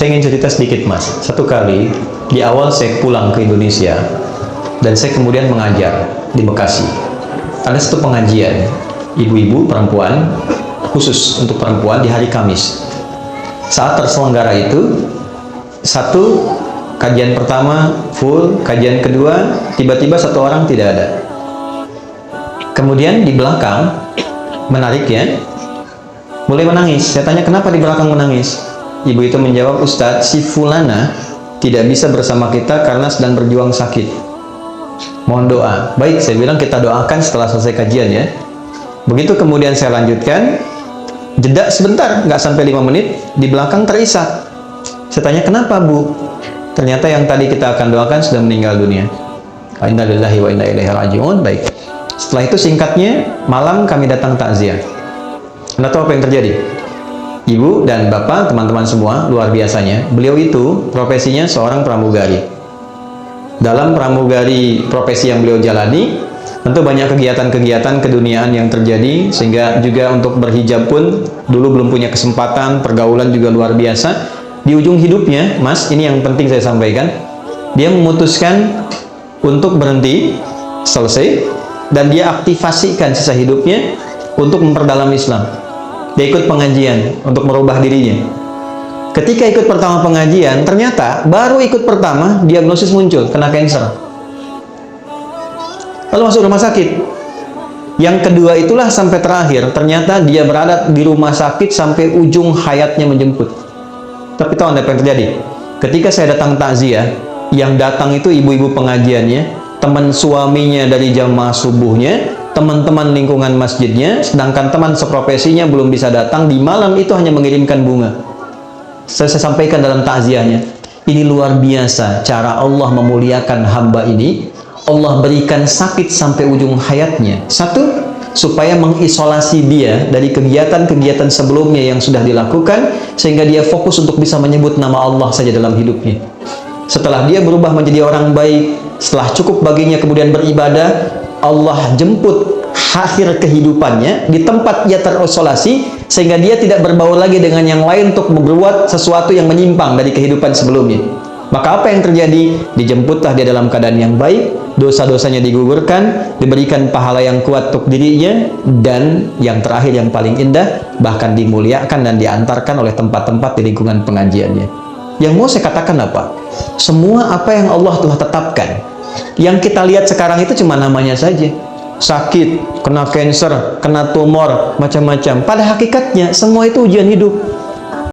saya ingin cerita sedikit Mas. Satu kali di awal saya pulang ke Indonesia dan saya kemudian mengajar di Bekasi. Ada satu pengajian ibu-ibu perempuan khusus untuk perempuan di hari Kamis. Saat terselenggara itu, satu kajian pertama full, kajian kedua tiba-tiba satu orang tidak ada. Kemudian di belakang, menarik ya, mulai menangis. Saya tanya kenapa di belakang menangis. Ibu itu menjawab, Ustadz, si Fulana tidak bisa bersama kita karena sedang berjuang sakit. Mohon doa. Baik, saya bilang kita doakan setelah selesai kajian ya. Begitu kemudian saya lanjutkan, jeda sebentar, nggak sampai 5 menit, di belakang terisak. Saya tanya, kenapa Bu? Ternyata yang tadi kita akan doakan sudah meninggal dunia. Inna lillahi wa inna ilaihi raji'un. Baik. Setelah itu singkatnya, malam kami datang takziah. Anda tahu apa yang terjadi? Ibu dan Bapak, teman-teman semua, luar biasanya. Beliau itu profesinya seorang pramugari. Dalam pramugari profesi yang beliau jalani, tentu banyak kegiatan-kegiatan keduniaan yang terjadi, sehingga juga untuk berhijab pun dulu belum punya kesempatan, pergaulan juga luar biasa. Di ujung hidupnya, Mas, ini yang penting saya sampaikan, dia memutuskan untuk berhenti, selesai, dan dia aktifasikan sisa hidupnya untuk memperdalam Islam. Dia ikut pengajian untuk merubah dirinya. Ketika ikut pertama pengajian, ternyata baru ikut pertama, diagnosis muncul, kena kanker. Lalu masuk rumah sakit. Yang kedua itulah sampai terakhir, ternyata dia berada di rumah sakit sampai ujung hayatnya menjemput. Tapi tahu Anda apa yang terjadi? Ketika saya datang takziah, yang datang itu ibu-ibu pengajiannya, teman suaminya dari jamaah subuhnya, teman-teman lingkungan masjidnya, sedangkan teman seprofesinya belum bisa datang, di malam itu hanya mengirimkan bunga. Saya sampaikan dalam takziahnya, ini luar biasa cara Allah memuliakan hamba ini. Allah berikan sakit sampai ujung hayatnya. Satu, supaya mengisolasi dia dari kegiatan-kegiatan sebelumnya yang sudah dilakukan, sehingga dia fokus untuk bisa menyebut nama Allah saja dalam hidupnya. Setelah dia berubah menjadi orang baik, setelah cukup baginya kemudian beribadah, Allah jemput akhir kehidupannya di tempat dia terisolasi, sehingga dia tidak berbaur lagi dengan yang lain untuk berbuat sesuatu yang menyimpang dari kehidupan sebelumnya. Maka apa yang terjadi? Dijemputlah dia dalam keadaan yang baik, dosa-dosanya digugurkan, diberikan pahala yang kuat untuk dirinya, dan yang terakhir yang paling indah, bahkan dimuliakan dan diantarkan oleh tempat-tempat di lingkungan pengajiannya. Yang mau saya katakan apa? Semua apa yang Allah telah tetapkan, yang kita lihat sekarang itu cuma namanya saja. Sakit, kena kanker, kena tumor, macam-macam. Pada hakikatnya semua itu ujian hidup.